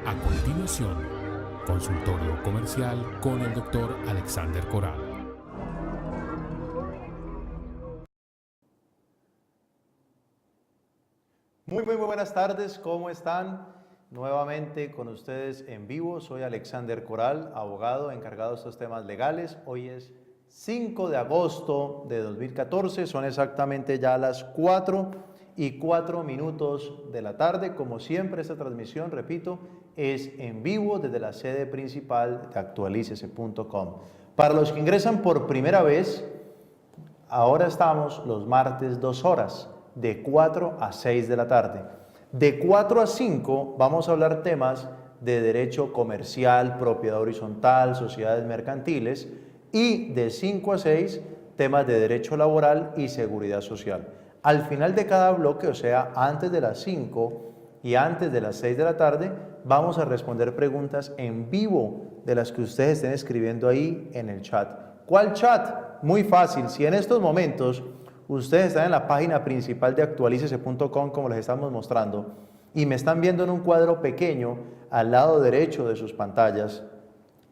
A continuación, consultorio comercial con el doctor Alexander Coral. Muy buenas tardes, ¿cómo están? Nuevamente con ustedes en vivo, soy Alexander Coral, abogado encargado de estos temas legales. Hoy es 5 de agosto de 2014, son exactamente ya las 4:04 de la tarde. Como siempre, esta transmisión, repito, es en vivo desde la sede principal de actualicese.com. Para los que ingresan por primera vez, ahora estamos los martes 2 horas, de 4 a 6 de la tarde. De 4 a 5 vamos a hablar temas de derecho comercial, propiedad horizontal, sociedades mercantiles, y de 5 a 6 temas de derecho laboral y seguridad social. Al final de cada bloque, o sea, antes de las 5 y antes de las 6 de la tarde, vamos a responder preguntas en vivo de las que ustedes estén escribiendo ahí en el chat. ¿Cuál chat? Muy fácil. Si en estos momentos ustedes están en la página principal de actualicese.com, como les estamos mostrando, y me están viendo en un cuadro pequeño al lado derecho de sus pantallas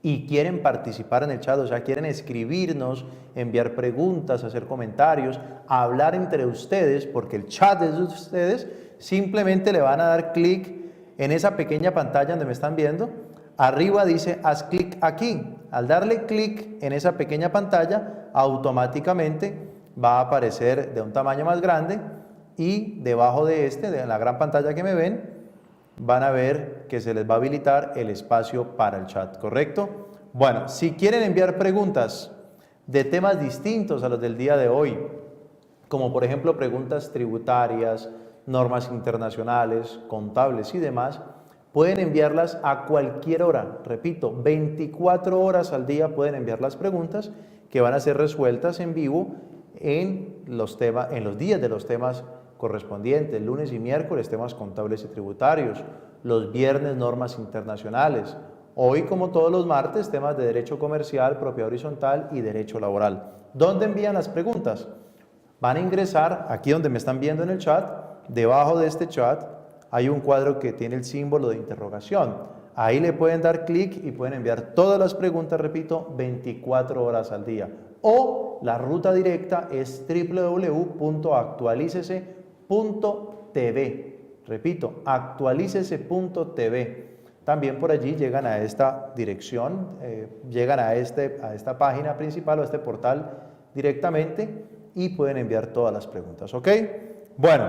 y quieren participar en el chat, o sea, quieren escribirnos, enviar preguntas, hacer comentarios, hablar entre ustedes, porque el chat es de ustedes, simplemente le van a dar clic en esa pequeña pantalla donde me están viendo. Arriba dice haz clic aquí. Al darle clic en esa pequeña pantalla, automáticamente va a aparecer de un tamaño más grande, y debajo de la gran pantalla que me ven, van a ver que se les va a habilitar el espacio para el chat, ¿correcto? Bueno, si quieren enviar preguntas de temas distintos a los del día de hoy, como por ejemplo preguntas tributarias, normas internacionales, contables y demás, pueden enviarlas a cualquier hora. Repito, 24 horas al día pueden enviar las preguntas que van a ser resueltas en vivo en los días de los temas correspondientes, lunes y miércoles temas contables y tributarios, los viernes normas internacionales, hoy como todos los martes temas de derecho comercial, propiedad horizontal y derecho laboral. ¿Dónde envían las preguntas? Van a ingresar aquí donde me están viendo en el chat. Debajo de este chat hay un cuadro que tiene el símbolo de interrogación. Ahí le pueden dar clic y pueden enviar todas las preguntas, repito, 24 horas al día. O la ruta directa es www.actualicese.tv. Repito, actualicese.tv. También por allí llegan a esta dirección, llegan a esta página principal o a este portal directamente y pueden enviar todas las preguntas, ¿ok? Bueno,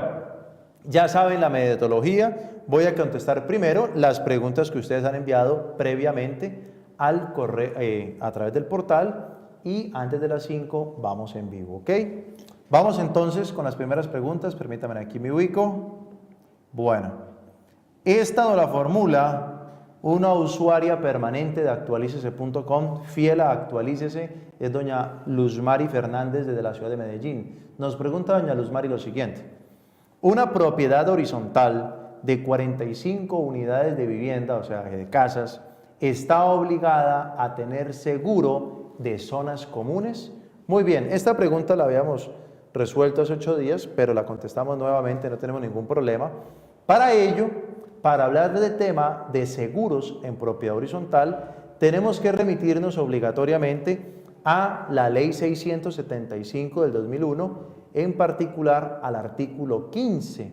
ya saben la metodología. Voy a contestar primero las preguntas que ustedes han enviado previamente al correo, a través del portal, y antes de las 5 vamos en vivo, ¿ok? Vamos entonces con las primeras preguntas. Permítanme, aquí me ubico. Bueno, esta nos la formula una usuaria permanente de actualicese.com, fiel a Actualícese, es doña Luzmari Fernández desde la ciudad de Medellín. Nos pregunta doña Luzmari lo siguiente: una propiedad horizontal de 45 unidades de vivienda, o sea, de casas, ¿está obligada a tener seguro de zonas comunes? Muy bien, esta pregunta la habíamos resuelto hace 8 días, pero la contestamos nuevamente, no tenemos ningún problema. Para ello, para hablar del tema de seguros en propiedad horizontal, tenemos que remitirnos obligatoriamente a la Ley 675 del 2001, en particular al artículo 15.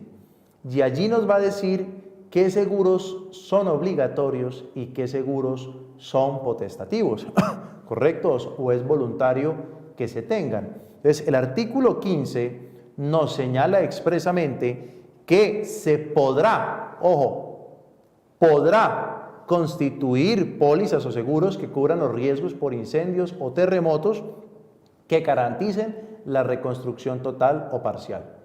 Y allí nos va a decir qué seguros son obligatorios y qué seguros son potestativos, ¿correctos? O es voluntario que se tengan. Entonces, el artículo 15 nos señala expresamente que se podrá, ojo, podrá constituir pólizas o seguros que cubran los riesgos por incendios o terremotos que garanticen la reconstrucción total o parcial,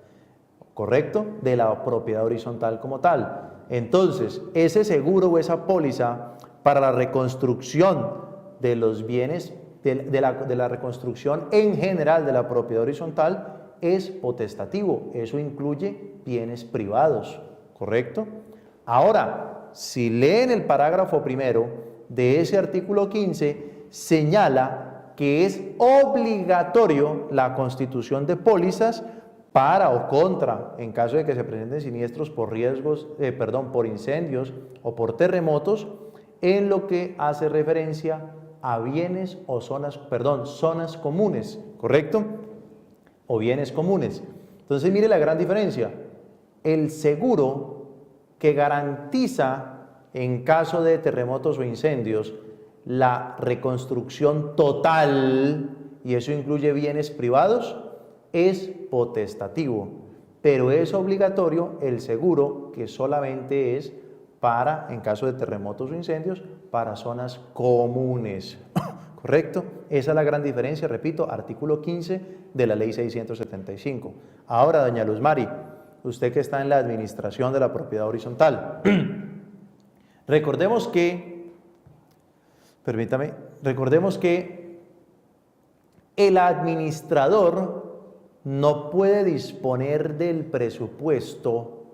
¿correcto?, de la propiedad horizontal como tal. Entonces, ese seguro o esa póliza para la reconstrucción de los bienes, de la reconstrucción en general de la propiedad horizontal, es potestativo. Eso incluye bienes privados, ¿correcto? Ahora, si leen el parágrafo primero de ese artículo 15, señala que es obligatorio la constitución de pólizas para o contra, en caso de que se presenten siniestros por por incendios o por terremotos, en lo que hace referencia a bienes o zonas comunes, ¿correcto? O bienes comunes. Entonces mire la gran diferencia. El seguro que garantiza en caso de terremotos o incendios la reconstrucción total, y eso incluye bienes privados, es potestativo, pero es obligatorio el seguro que solamente es para, en caso de terremotos o incendios, para zonas comunes. ¿Correcto? Esa es la gran diferencia, repito, artículo 15 de la ley 675. Ahora, doña Luz Mari, usted que está en la administración de la propiedad horizontal, recordemos que el administrador no puede disponer del presupuesto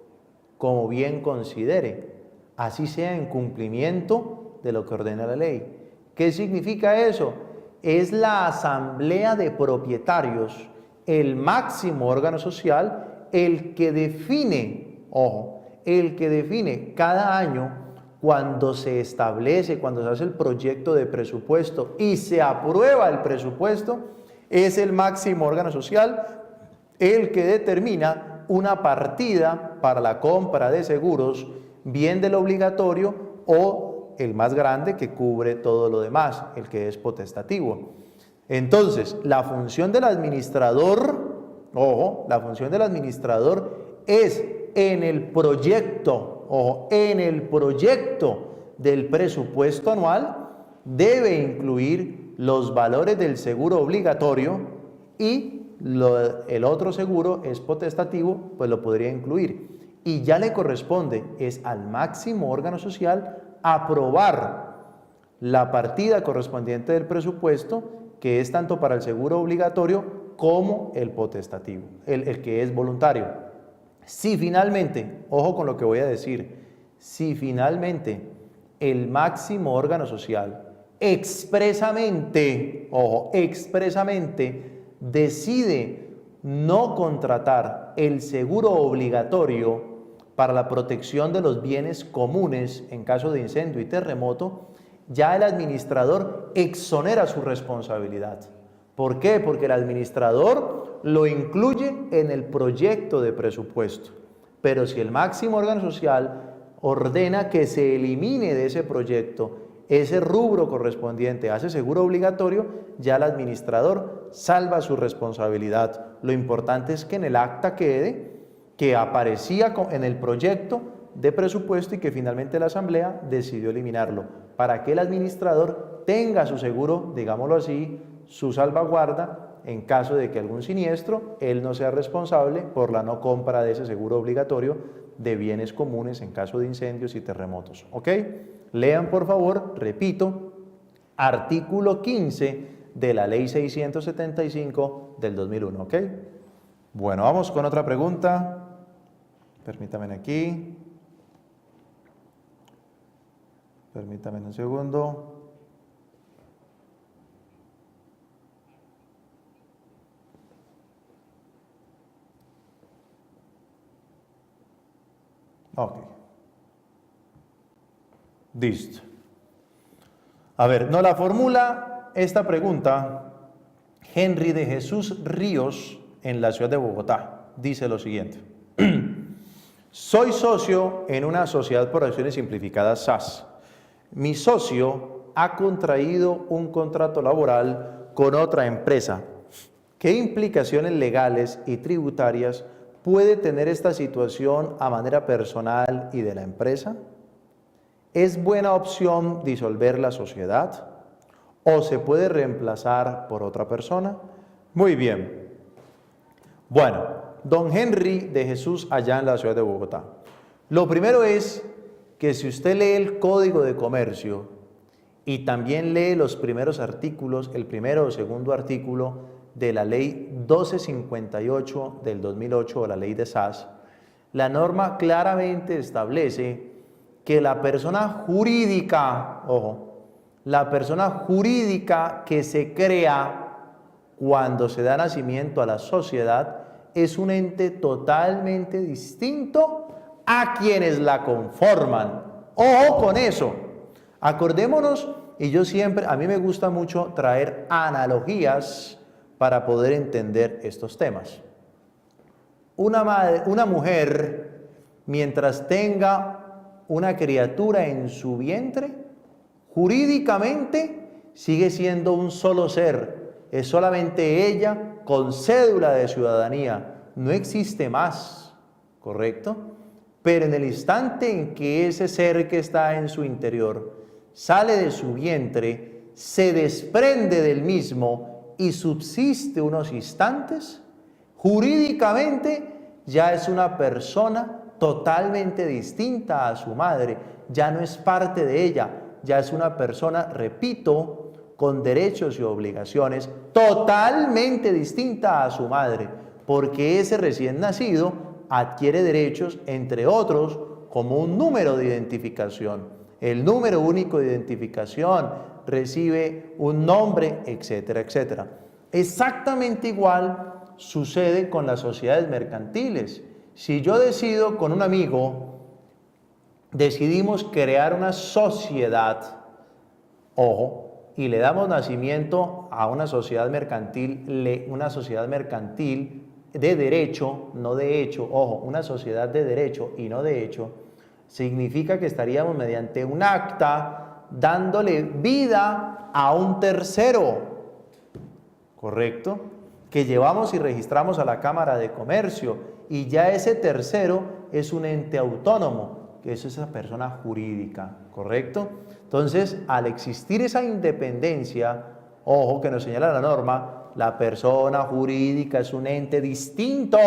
como bien considere, así sea en cumplimiento de lo que ordena la ley. ¿Qué significa eso? Es la asamblea de propietarios, el máximo órgano social, el que define, ojo, el que define cada año cuando se establece, cuando se hace el proyecto de presupuesto y se aprueba el presupuesto, es el máximo órgano social el que determina una partida para la compra de seguros, bien del obligatorio o el más grande que cubre todo lo demás, el que es potestativo. Entonces, la función del administrador, ojo, la función del administrador es en el proyecto, ojo, en el proyecto del presupuesto anual, debe incluir los valores del seguro obligatorio y el otro seguro es potestativo, pues lo podría incluir. Y ya le corresponde, es al máximo órgano social, aprobar la partida correspondiente del presupuesto, que es tanto para el seguro obligatorio como el potestativo, el que es voluntario. Si finalmente, ojo con lo que voy a decir, si finalmente el máximo órgano social expresamente, ojo, expresamente decide no contratar el seguro obligatorio para la protección de los bienes comunes en caso de incendio y terremoto, ya el administrador exonera su responsabilidad. ¿Por qué? Porque el administrador lo incluye en el proyecto de presupuesto. Pero si el máximo órgano social ordena que se elimine de ese proyecto ese rubro correspondiente a ese seguro obligatorio, ya el administrador salva su responsabilidad. Lo importante es que en el acta quede que aparecía en el proyecto de presupuesto y que finalmente la asamblea decidió eliminarlo, para que el administrador tenga su seguro, digámoslo así, su salvaguarda, en caso de que algún siniestro, él no sea responsable por la no compra de ese seguro obligatorio de bienes comunes en caso de incendios y terremotos. ¿Ok? Lean por favor, repito, artículo 15 de la ley 675 del 2001. ¿Ok? Bueno, vamos con otra pregunta. Permítanme aquí. Permítanme un segundo. Ok. Listo. A ver, nos la formula esta pregunta Henry de Jesús Ríos en la ciudad de Bogotá. Dice lo siguiente. Soy socio en una sociedad por acciones simplificadas SAS. Mi socio ha contraído un contrato laboral con otra empresa. ¿Qué implicaciones legales y tributarias puede tener esta situación a manera personal y de la empresa? ¿Es buena opción disolver la sociedad o se puede reemplazar por otra persona? Muy bien. Bueno, don Henry de Jesús allá en la ciudad de Bogotá. Lo primero es que si usted lee el Código de Comercio y también lee los primeros artículos, el primero o segundo artículo de la ley 1258 del 2008 o la ley de SAS, la norma claramente establece que la persona jurídica, ojo, la persona jurídica que se crea cuando se da nacimiento a la sociedad es un ente totalmente distinto a quienes la conforman. Ojo con eso. Acordémonos, y yo siempre, a mí me gusta mucho traer analogías para poder entender estos temas. Una mujer, mientras tenga una criatura en su vientre, jurídicamente sigue siendo un solo ser. Es solamente ella con cédula de ciudadanía. No existe más, ¿correcto? Pero en el instante en que ese ser que está en su interior sale de su vientre, se desprende del mismo y subsiste unos instantes, jurídicamente ya es una persona totalmente distinta a su madre, ya no es parte de ella, ya es una persona, repito, con derechos y obligaciones totalmente distinta a su madre, porque ese recién nacido adquiere derechos, entre otros, como un número de identificación. El número único de identificación recibe un nombre, etcétera, etcétera. Exactamente igual sucede con las sociedades mercantiles. Si yo decido con un amigo, decidimos crear una sociedad, ojo, y le damos nacimiento a una sociedad mercantil de derecho, no de hecho, ojo, una sociedad de derecho y no de hecho, significa que estaríamos mediante un acta dándole vida a un tercero, ¿correcto? Que llevamos y registramos a la Cámara de Comercio, y ya ese tercero es un ente autónomo, que es esa persona jurídica, ¿correcto? Entonces, al existir esa independencia, ojo que nos señala la norma, la persona jurídica es un ente distinto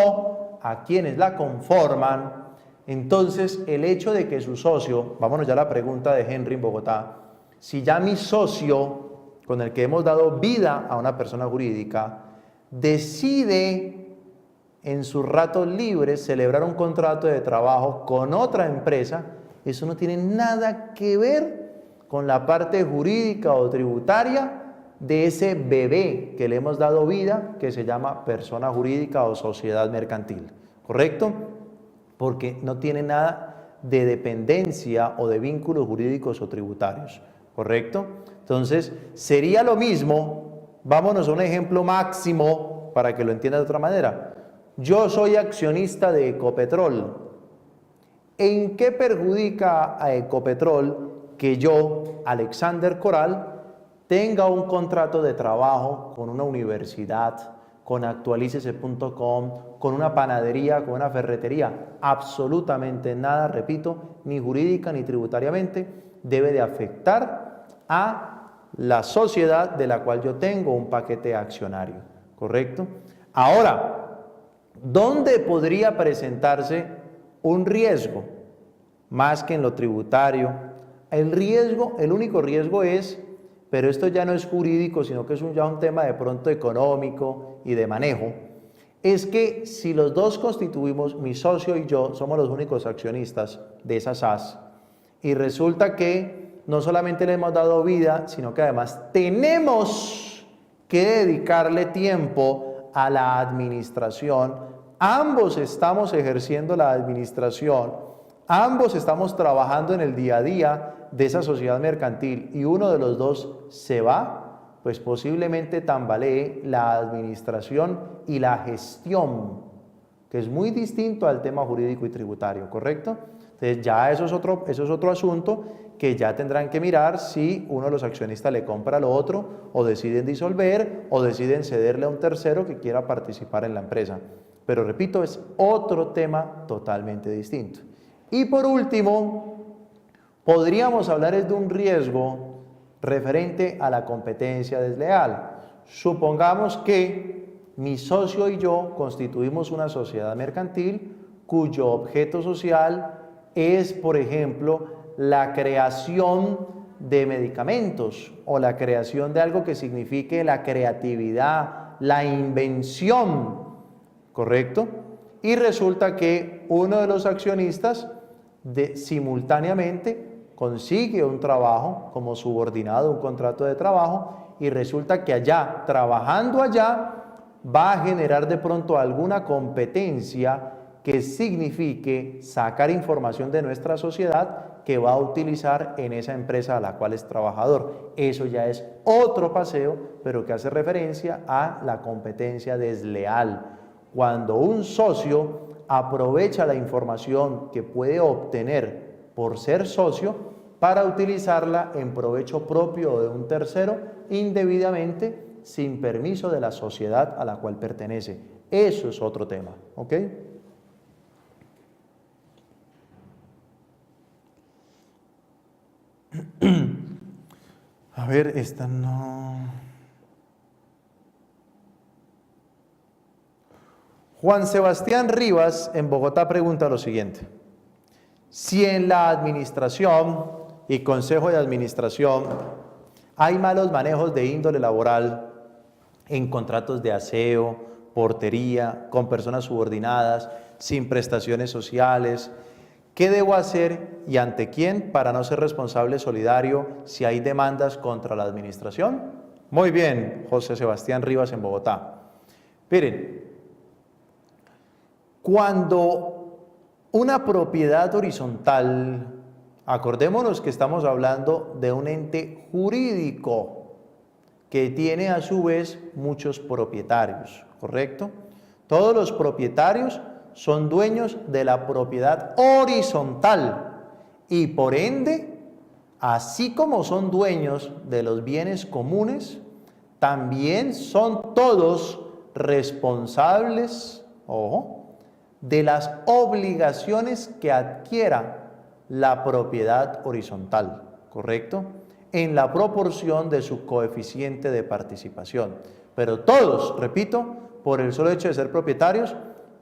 a quienes la conforman. Entonces, el hecho de que su socio, vámonos ya a la pregunta de Henry en Bogotá, si ya mi socio, con el que hemos dado vida a una persona jurídica, decide en sus ratos libres celebrar un contrato de trabajo con otra empresa, eso no tiene nada que ver con la parte jurídica o tributaria de ese bebé que le hemos dado vida, que se llama persona jurídica o sociedad mercantil, ¿correcto? Porque no tiene nada de dependencia o de vínculos jurídicos o tributarios, ¿correcto? Entonces, sería lo mismo, vámonos a un ejemplo máximo para que lo entiendan de otra manera. Yo soy accionista de Ecopetrol. ¿En qué perjudica a Ecopetrol que yo, Alexander Coral, tenga un contrato de trabajo con una universidad, con actualícese.com, con una panadería, con una ferretería? Absolutamente nada, repito, ni jurídica ni tributariamente debe de afectar a la sociedad de la cual yo tengo un paquete accionario, ¿correcto? Ahora, ¿dónde podría presentarse un riesgo? Más que en lo tributario. El riesgo, el único riesgo es, pero esto ya no es jurídico, sino que es ya un tema de pronto económico y de manejo, es que si los dos constituimos, mi socio y yo, somos los únicos accionistas de esa SAS, y resulta que no solamente le hemos dado vida, sino que además tenemos que dedicarle tiempo a la administración, ambos estamos ejerciendo la administración, ambos estamos trabajando en el día a día de esa sociedad mercantil y uno de los dos se va, pues posiblemente tambalee la administración y la gestión, que es muy distinto al tema jurídico y tributario, ¿correcto? Entonces ya eso es otro asunto que ya tendrán que mirar si uno de los accionistas le compra lo otro, o deciden disolver, o deciden cederle a un tercero que quiera participar en la empresa. Pero repito, es otro tema totalmente distinto. Y por último, podríamos hablar de un riesgo referente a la competencia desleal. Supongamos que mi socio y yo constituimos una sociedad mercantil cuyo objeto social es, por ejemplo, la creación de medicamentos o la creación de algo que signifique la creatividad, la invención, ¿correcto? Y resulta que uno de los accionistas simultáneamente consigue un trabajo como subordinado, un contrato de trabajo, y resulta que allá, trabajando allá, va a generar de pronto alguna competencia que signifique sacar información de nuestra sociedad que va a utilizar en esa empresa a la cual es trabajador. Eso ya es otro paseo, pero que hace referencia a la competencia desleal. Cuando un socio aprovecha la información que puede obtener por ser socio para utilizarla en provecho propio o de un tercero indebidamente sin permiso de la sociedad a la cual pertenece. Eso es otro tema, ¿ok? A ver, esta no... Juan Sebastián Rivas en Bogotá pregunta lo siguiente: si en la administración y consejo de administración hay malos manejos de índole laboral en contratos de aseo, portería, con personas subordinadas, sin prestaciones sociales, ¿qué debo hacer y ante quién para no ser responsable solidario si hay demandas contra la administración? Muy bien, José Sebastián Rivas en Bogotá. Miren, cuando una propiedad horizontal, acordémonos que estamos hablando de un ente jurídico que tiene a su vez muchos propietarios, ¿correcto? Todos los propietarios son dueños de la propiedad horizontal y por ende, así como son dueños de los bienes comunes, también son todos responsables, ojo, de las obligaciones que adquiera la propiedad horizontal, ¿correcto? En la proporción de su coeficiente de participación. Pero todos, repito, por el solo hecho de ser propietarios,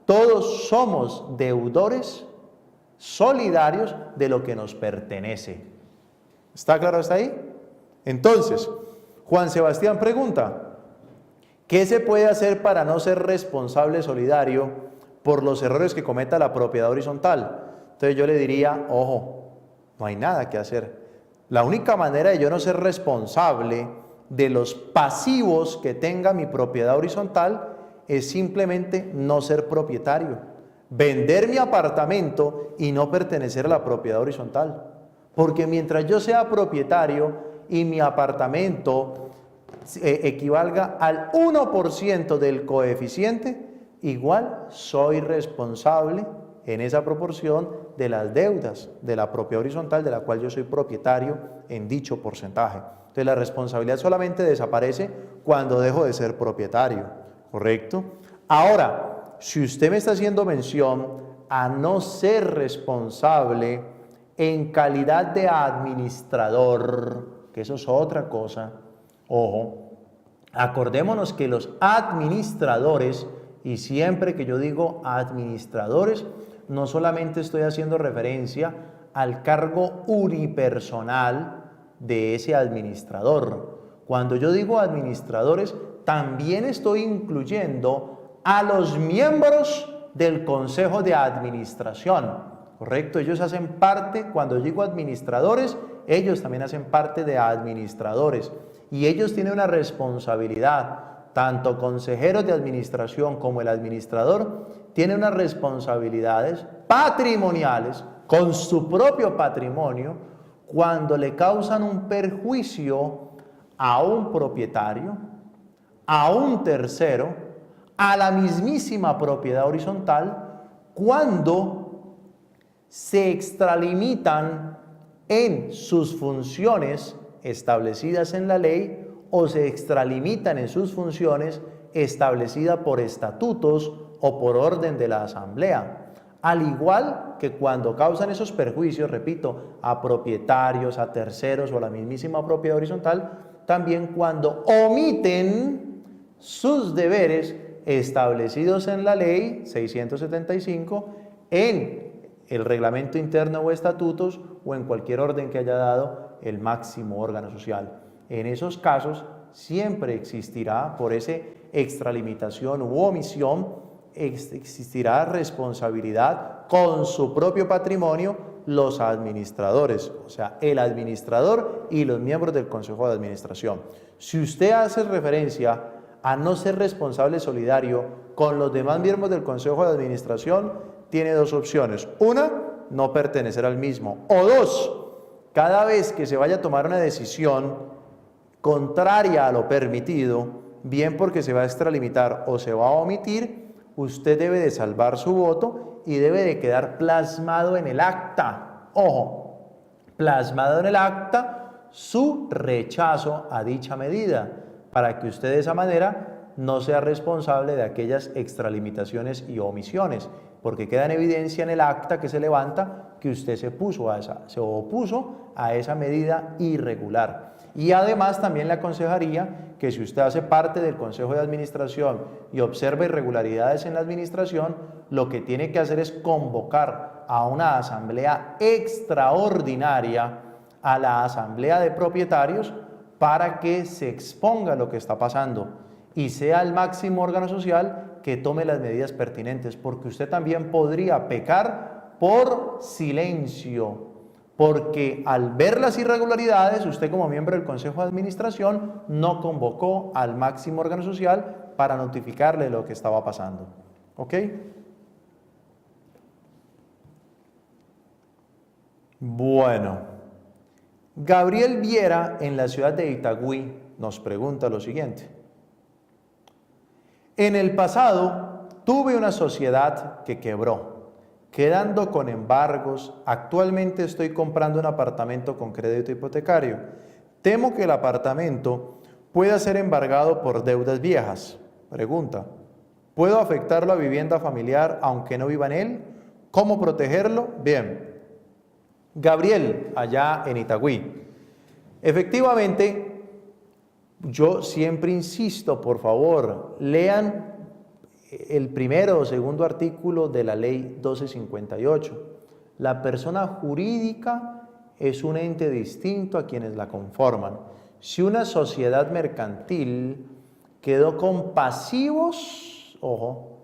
todos somos deudores solidarios de lo que nos pertenece. ¿Está claro hasta ahí? Entonces, Juan Sebastián pregunta, ¿qué se puede hacer para no ser responsable solidario por los errores que cometa la propiedad horizontal? Entonces yo le diría, ojo, no hay nada que hacer. La única manera de yo no ser responsable de los pasivos que tenga mi propiedad horizontal es simplemente no ser propietario, vender mi apartamento y no pertenecer a la propiedad horizontal. Porque mientras yo sea propietario y mi apartamento equivalga al 1% del coeficiente, igual soy responsable en esa proporción de las deudas de la propiedad horizontal de la cual yo soy propietario en dicho porcentaje. Entonces la responsabilidad solamente desaparece cuando dejo de ser propietario, ¿correcto? Ahora, si usted me está haciendo mención a no ser responsable en calidad de administrador, que eso es otra cosa, ojo, acordémonos que los administradores, y siempre que yo digo administradores, no solamente estoy haciendo referencia al cargo unipersonal de ese administrador. Cuando yo digo administradores, también estoy incluyendo a los miembros del consejo de administración, ¿correcto? Ellos hacen parte, cuando digo administradores, ellos también hacen parte de administradores y ellos tienen una responsabilidad. Tanto consejeros de administración como el administrador tienen unas responsabilidades patrimoniales con su propio patrimonio cuando le causan un perjuicio a un propietario, a un tercero, a la mismísima propiedad horizontal, cuando se extralimitan en sus funciones establecidas en la ley o se extralimitan en sus funciones establecidas por estatutos o por orden de la asamblea. Al igual que cuando causan esos perjuicios, repito, a propietarios, a terceros o a la mismísima propiedad horizontal, también cuando omiten sus deberes establecidos en la ley 675, en el reglamento interno o estatutos o en cualquier orden que haya dado el máximo órgano social. En esos casos siempre existirá, por ese extralimitación u omisión, existirá responsabilidad con su propio patrimonio los administradores, o sea, el administrador y los miembros del consejo de administración. Si usted hace referencia a no ser responsable solidario con los demás miembros del Consejo de Administración, tiene dos opciones. Una, no pertenecer al mismo. O dos, cada vez que se vaya a tomar una decisión contraria a lo permitido, bien porque se va a extralimitar o se va a omitir, usted debe de salvar su voto y debe de quedar plasmado en el acta. Ojo, plasmado en el acta su rechazo a dicha medida, para que usted de esa manera no sea responsable de aquellas extralimitaciones y omisiones, porque queda en evidencia en el acta que se levanta que usted se opuso a esa medida irregular. Y además también le aconsejaría que si usted hace parte del Consejo de Administración y observa irregularidades en la administración, lo que tiene que hacer es convocar a una asamblea extraordinaria, a la asamblea de propietarios, para que se exponga lo que está pasando y sea el máximo órgano social que tome las medidas pertinentes, porque usted también podría pecar por silencio, porque al ver las irregularidades, usted como miembro del Consejo de Administración no convocó al máximo órgano social para notificarle lo que estaba pasando. ¿Ok? Bueno, Gabriel Viera en la ciudad de Itagüí nos pregunta lo siguiente. En el pasado tuve una sociedad que quebró, quedando con embargos. Actualmente estoy comprando un apartamento con crédito hipotecario. Temo que el apartamento pueda ser embargado por deudas viejas. Pregunta, ¿puedo afectar la vivienda familiar aunque no viva en él? ¿Cómo protegerlo? Bien. Gabriel, allá en Itagüí. Efectivamente, yo siempre insisto, por favor, lean el primero o segundo artículo de la ley 1258. La persona jurídica es un ente distinto a quienes la conforman. Si una sociedad mercantil quedó con pasivos, ojo,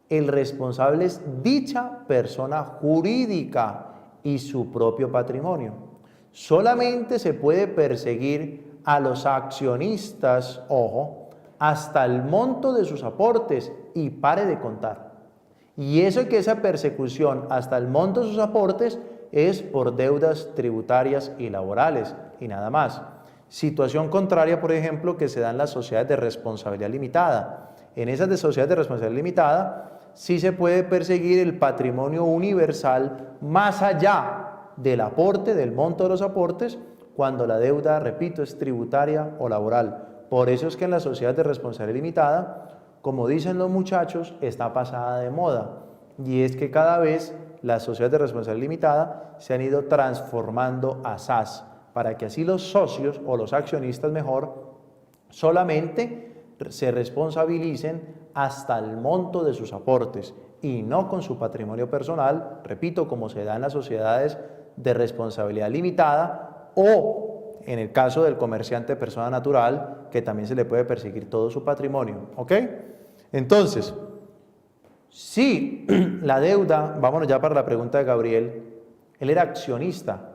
el responsable es dicha persona jurídica y su propio patrimonio. Solamente se puede perseguir a los accionistas, ojo, hasta el monto de sus aportes y pare de contar. Y eso que esa persecución hasta el monto de sus aportes es por deudas tributarias y laborales y nada más. Situación contraria, por ejemplo, que se da en las sociedades de responsabilidad limitada. En esas de sociedades de responsabilidad limitada sí se puede perseguir el patrimonio universal más allá del aporte, del monto de los aportes, cuando la deuda, repito, es tributaria o laboral. Por eso es que en la sociedad de responsabilidad limitada, como dicen los muchachos, está pasada de moda. Y es que cada vez las sociedades de responsabilidad limitada se han ido transformando a SAS, para que así los socios o los accionistas mejor solamente se responsabilicen hasta el monto de sus aportes y no con su patrimonio personal, repito, como se da en las sociedades de responsabilidad limitada o en el caso del comerciante persona natural, que también se le puede perseguir todo su patrimonio, ¿ok? Entonces, si la deuda, vámonos ya para la pregunta de Gabriel, él era accionista.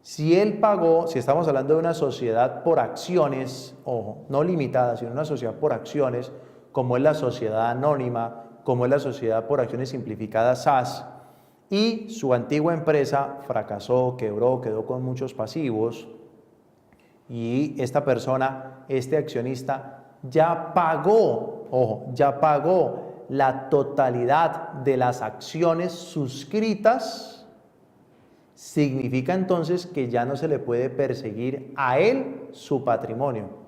Si él pagó, si estamos hablando de una sociedad por acciones, ojo, no limitada, sino una sociedad por acciones, como es la sociedad anónima, como es la sociedad por acciones simplificada SAS, y su antigua empresa fracasó, quebró, quedó con muchos pasivos, y esta persona, este accionista, ya pagó, ojo, ya pagó la totalidad de las acciones suscritas, significa entonces que ya no se le puede perseguir a él su patrimonio.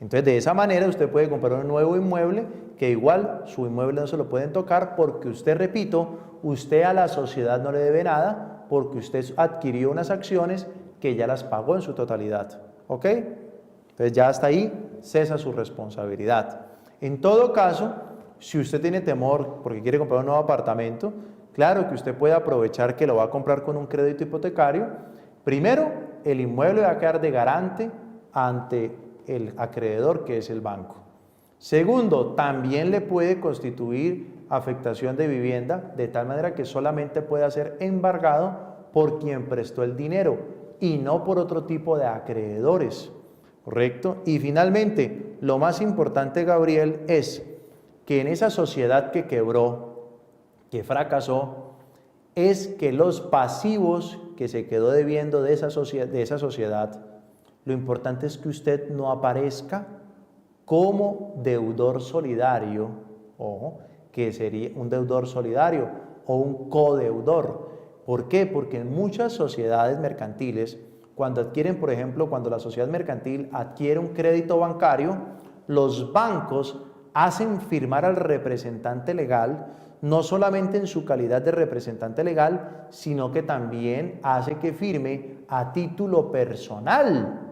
Entonces, de esa manera usted puede comprar un nuevo inmueble, que igual su inmueble no se lo pueden tocar, porque usted, repito, usted a la sociedad no le debe nada, porque usted adquirió unas acciones que ya las pagó en su totalidad. ¿Ok? Entonces ya hasta ahí cesa su responsabilidad. En todo caso, si usted tiene temor porque quiere comprar un nuevo apartamento, claro que usted puede aprovechar que lo va a comprar con un crédito hipotecario. Primero, el inmueble va a quedar de garante ante el acreedor, que es el banco. Segundo, también le puede constituir afectación de vivienda, de tal manera que solamente pueda ser embargado por quien prestó el dinero y no por otro tipo de acreedores, ¿correcto? Y finalmente, lo más importante, Gabriel, es que en esa sociedad que quebró, que fracasó, es que los pasivos que se quedó debiendo de esa sociedad, lo importante es que usted no aparezca como deudor solidario, ojo, que sería un deudor solidario o un codeudor. ¿Por qué? Porque en muchas sociedades mercantiles, cuando adquieren, por ejemplo, cuando la sociedad mercantil adquiere un crédito bancario, los bancos hacen firmar al representante legal, no solamente en su calidad de representante legal, sino que también hace que firme a título personal.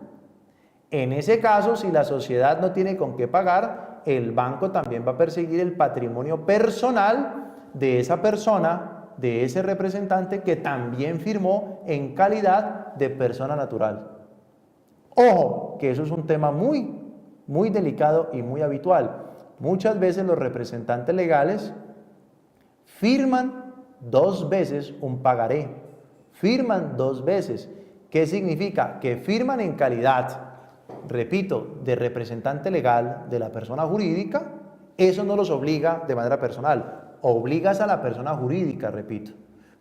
En ese caso, si la sociedad no tiene con qué pagar, el banco también va a perseguir el patrimonio personal de esa persona, de ese representante que también firmó en calidad de persona natural. Ojo, que eso es un tema muy delicado y muy habitual. Muchas veces los representantes legales firman 2 veces un pagaré, firman 2 veces. ¿Qué significa? Que firman en calidad, repito, de representante legal de la persona jurídica. Eso no los obliga de manera personal, obligas a la persona jurídica, repito,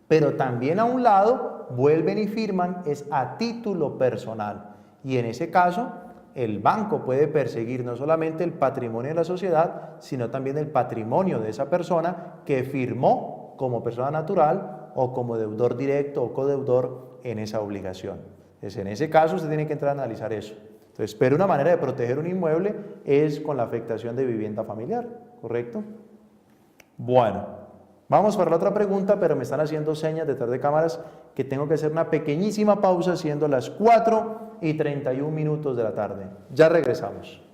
pero también a un lado vuelven y firman es a título personal, y en ese caso el banco puede perseguir no solamente el patrimonio de la sociedad, sino también el patrimonio de esa persona que firmó como persona natural o como deudor directo o codeudor en esa obligación. Entonces, en ese caso usted tiene que entrar a analizar eso. Entonces, pero una manera de proteger un inmueble es con la afectación de vivienda familiar, ¿correcto? Bueno, vamos para la otra pregunta, pero me están haciendo señas detrás de cámaras que tengo que hacer una pequeñísima pausa siendo las 4:31 de la tarde. Ya regresamos.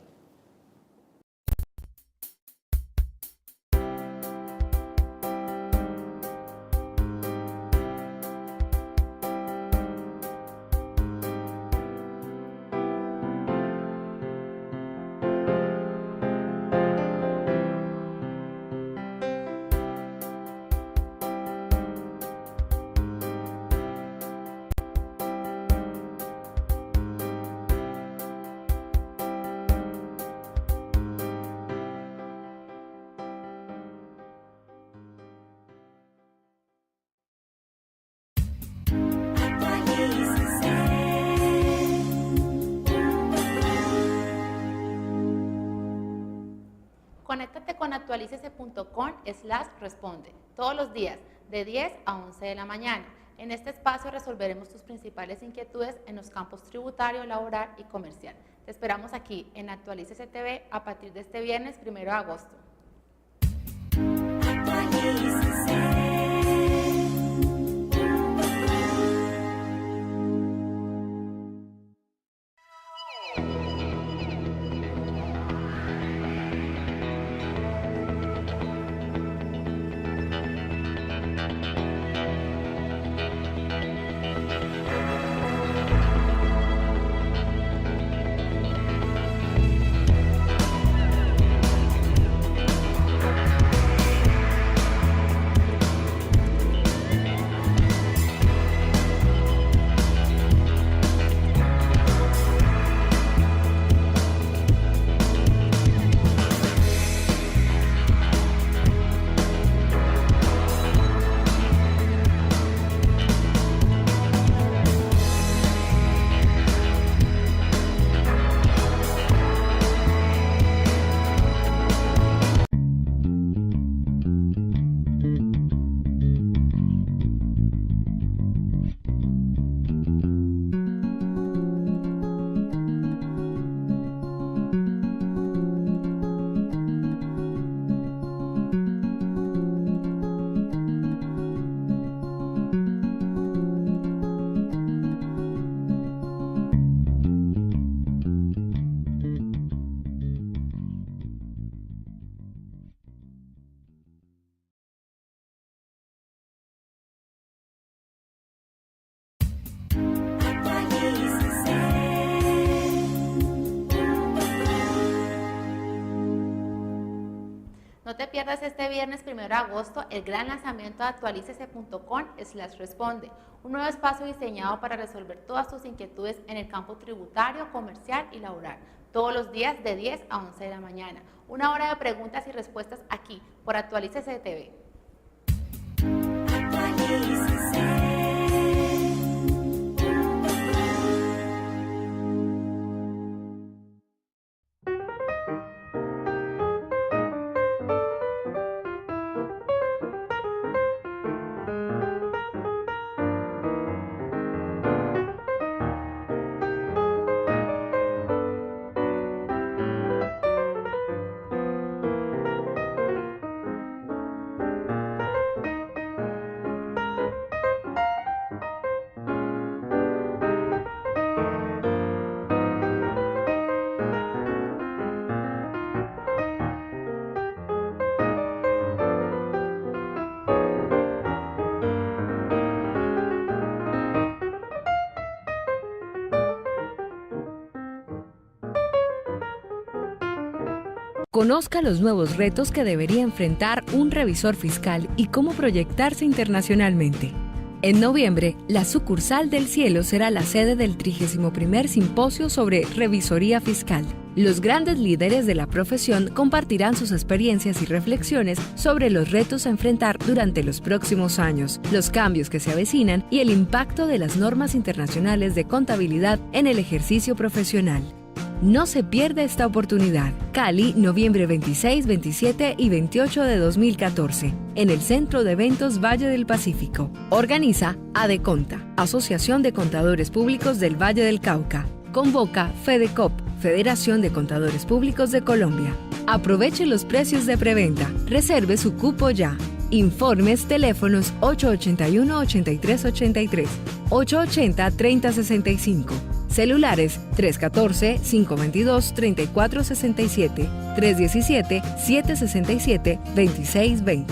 Conéctate con actualícese.com/responde todos los días de 10 a 11 de la mañana. En este espacio resolveremos tus principales inquietudes en los campos tributario, laboral y comercial. Te esperamos aquí en Actualícese TV a partir de este viernes 1 de agosto. No te pierdas este viernes 1 de agosto el gran lanzamiento de actualícese.com/responde, un nuevo espacio diseñado para resolver todas tus inquietudes en el campo tributario, comercial y laboral. todos los días de 10 a 11 de la mañana. Una hora de preguntas y respuestas aquí por Actualícese TV. Conozca los nuevos retos que debería enfrentar un revisor fiscal y cómo proyectarse internacionalmente. En noviembre, la sucursal del Cielo será la sede del 31º Simposio sobre Revisoría Fiscal. Los grandes líderes de la profesión compartirán sus experiencias y reflexiones sobre los retos a enfrentar durante los próximos años, los cambios que se avecinan y el impacto de las normas internacionales de contabilidad en el ejercicio profesional. No se pierda esta oportunidad. Cali, noviembre 26, 27 y 28 de 2014, en el Centro de Eventos Valle del Pacífico. Organiza ADECONTA, Asociación de Contadores Públicos del Valle del Cauca. Convoca FEDECOP, Federación de Contadores Públicos de Colombia. Aproveche los precios de preventa. Reserve su cupo ya. Informes, teléfonos 881-8383, 880-3065. Celulares 314-522-3467, 317-767-2620.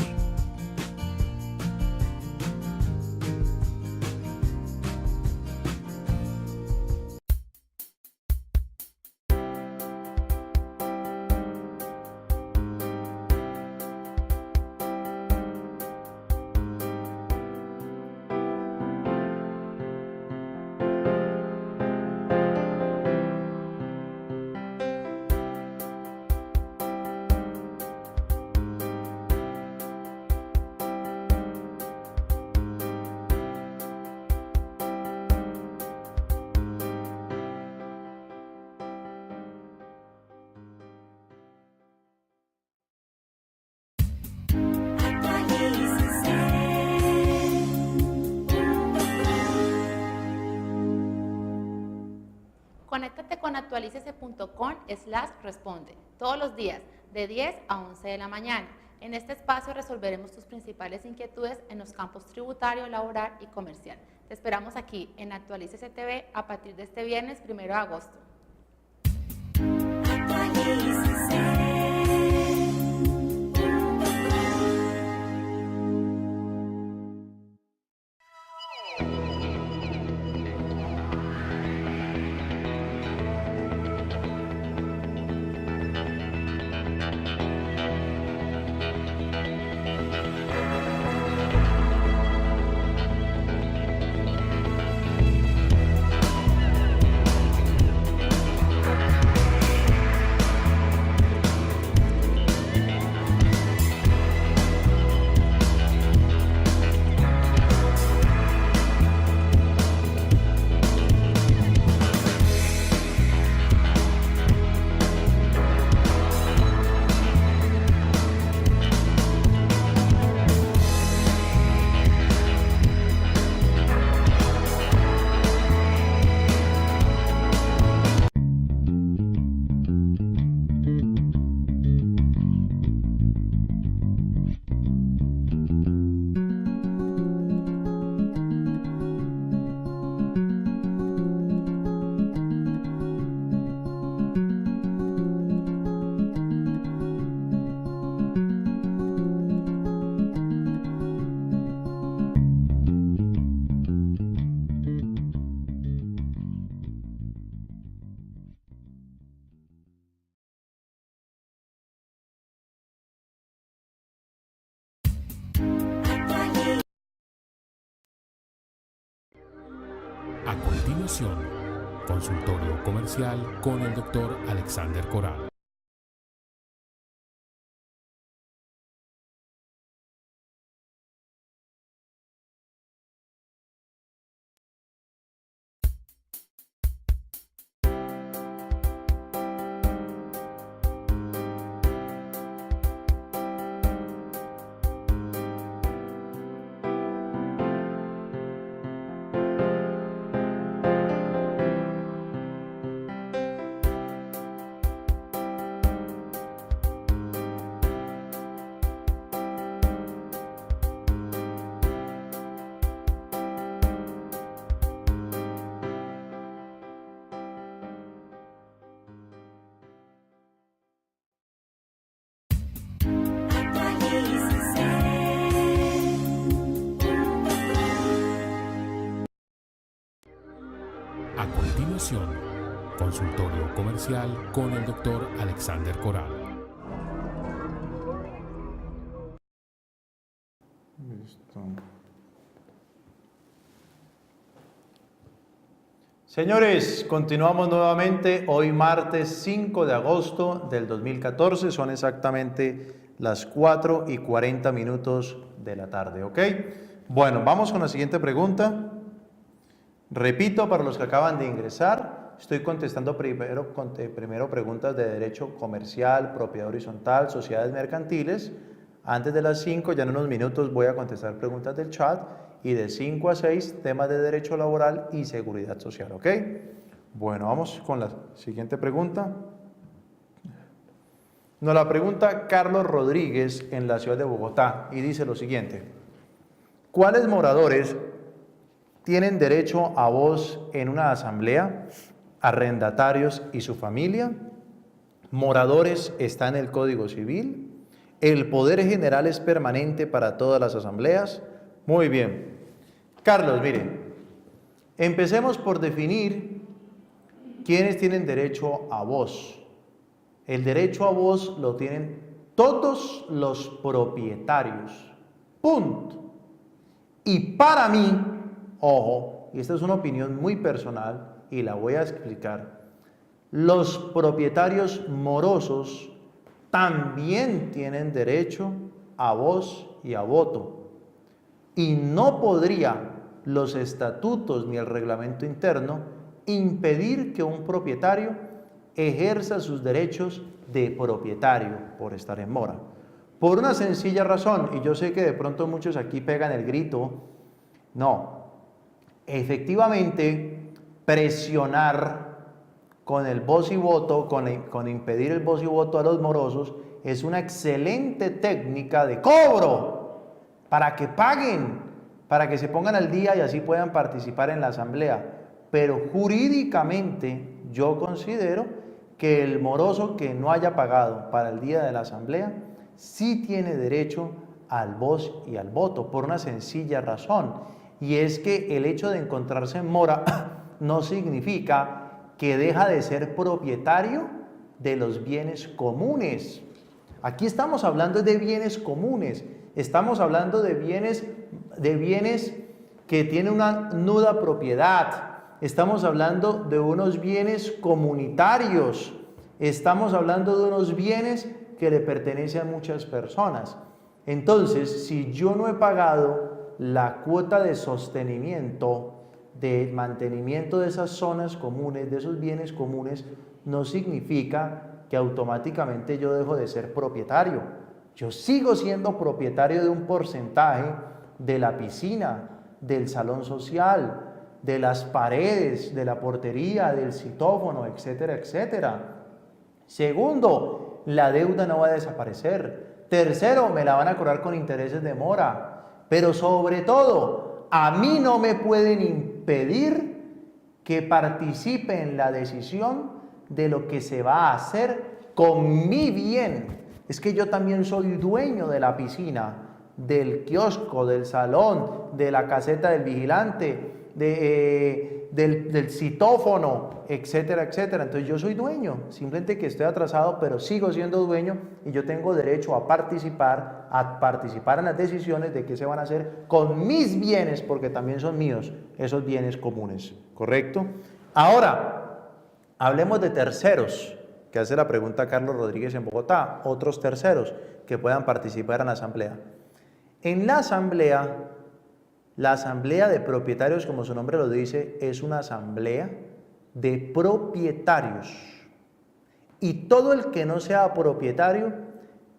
Conéctate con actualicese.com/responde todos los días de 10 a 11 de la mañana. En este espacio resolveremos tus principales inquietudes en los campos tributario, laboral y comercial. Te esperamos aquí en Actualícese TV a partir de este viernes 1 de agosto. A continuación, Consultorio comercial con el doctor Alexander Coral. A continuación, consultorio comercial con el doctor Alexander Coral. Listo. Señores, continuamos nuevamente hoy martes 5 de agosto del 2014, son exactamente las 4:40 de la tarde, ¿ok? Bueno, vamos con la siguiente pregunta. Repito, para los que acaban de ingresar, estoy contestando primero preguntas de derecho comercial, propiedad horizontal, sociedades mercantiles. Antes de las 5, ya en unos minutos voy a contestar preguntas del chat, y de 5 a 6, temas de derecho laboral y seguridad social, ¿ok? Bueno, vamos con la siguiente pregunta. Nos la pregunta Carlos Rodríguez en la ciudad de Bogotá y dice lo siguiente: ¿cuáles moradores tienen derecho a voz en una asamblea? Arrendatarios y su familia. Moradores está en el Código Civil. El poder general es permanente para todas las asambleas. Muy bien. Carlos, mire, empecemos por definir quiénes tienen derecho a voz. El derecho a voz lo tienen todos los propietarios. Punto. Y para mí, ojo, y esta es una opinión muy personal y la voy a explicar, los propietarios morosos también tienen derecho a voz y a voto. Y no podría los estatutos ni el reglamento interno impedir que un propietario ejerza sus derechos de propietario por estar en mora. Por una sencilla razón, y yo sé que de pronto muchos aquí pegan el grito, no, efectivamente presionar con el voz y voto, con impedir el voz y voto a los morosos, es una excelente técnica de cobro para que paguen, para que se pongan al día y así puedan participar en la asamblea. Pero jurídicamente yo considero que el moroso que no haya pagado para el día de la asamblea sí tiene derecho al voz y al voto, por una sencilla razón, y es que el hecho de encontrarse en mora no significa que deja de ser propietario de los bienes comunes. Aquí estamos hablando de bienes comunes, estamos hablando de bienes que tienen una nuda propiedad, estamos hablando de unos bienes comunitarios, estamos hablando de unos bienes que le pertenecen a muchas personas. Entonces, si yo no he pagado la cuota de sostenimiento, de mantenimiento de esas zonas comunes, de esos bienes comunes, no significa que automáticamente yo dejo de ser propietario. Yo sigo siendo propietario de un porcentaje de la piscina, del salón social, de las paredes, de la portería, del citófono, etcétera, etcétera. Segundo, la deuda no va a desaparecer. Tercero, me la van a cobrar con intereses de mora. Pero sobre todo, a mí no me pueden impedir que participe en la decisión de lo que se va a hacer con mi bien. Es que yo también soy dueño de la piscina, del kiosco, del salón, de la caseta del vigilante, del citófono, etcétera, etcétera. Entonces yo soy dueño, simplemente que estoy atrasado, pero sigo siendo dueño y yo tengo derecho a participar en las decisiones de qué se van a hacer con mis bienes, porque también son míos esos bienes comunes, ¿correcto? Ahora, hablemos de terceros, que hace la pregunta Carlos Rodríguez en Bogotá, otros terceros que puedan participar en la asamblea. En la asamblea de propietarios, como su nombre lo dice, es una asamblea de propietarios. Y todo el que no sea propietario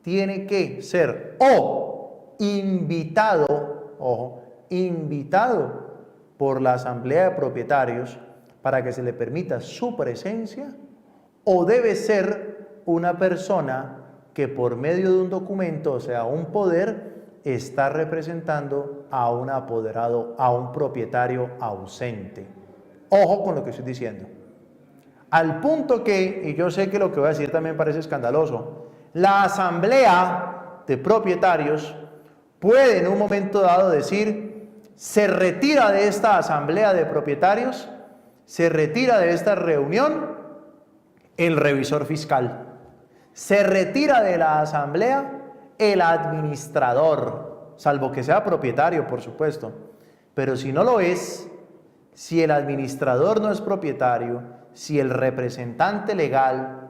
tiene que ser o invitado, ojo, invitado por la asamblea de propietarios para que se le permita su presencia, o debe ser una persona que por medio de un documento, o sea, un poder, está representando a un apoderado, a un propietario ausente. Ojo con lo que estoy diciendo. Al punto que, y yo sé que lo que voy a decir también parece escandaloso, la asamblea de propietarios puede en un momento dado decir, se retira de esta asamblea de propietarios, se retira de esta reunión el revisor fiscal, se retira de la asamblea el administrador, salvo que sea propietario, por supuesto, pero si no lo es, si el administrador no es propietario, si el representante legal,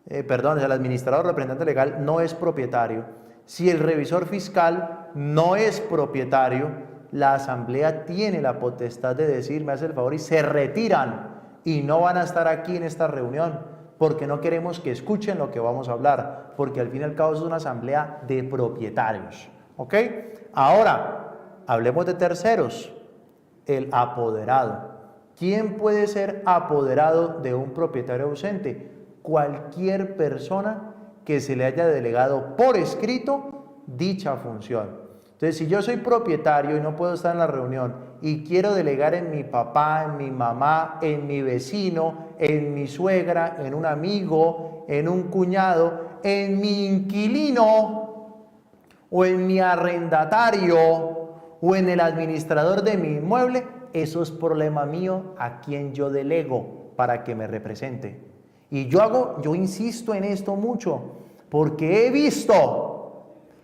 el administrador o representante legal no es propietario, si el revisor fiscal no es propietario, la asamblea tiene la potestad de decir, me hace el favor, y se retiran y no van a estar aquí en esta reunión, porque no queremos que escuchen lo que vamos a hablar, porque al fin y al cabo es una asamblea de propietarios, ¿ok? Ahora, hablemos de terceros, el apoderado. ¿Quién puede ser apoderado de un propietario ausente? Cualquier persona que se le haya delegado por escrito dicha función. Entonces, si yo soy propietario y no puedo estar en la reunión y quiero delegar en mi papá, en mi mamá, en mi vecino, en mi suegra, en un amigo, en un cuñado, en mi inquilino o en mi arrendatario o en el administrador de mi inmueble, eso es problema mío a quien yo delego para que me represente. Y yo insisto en esto mucho, porque he visto,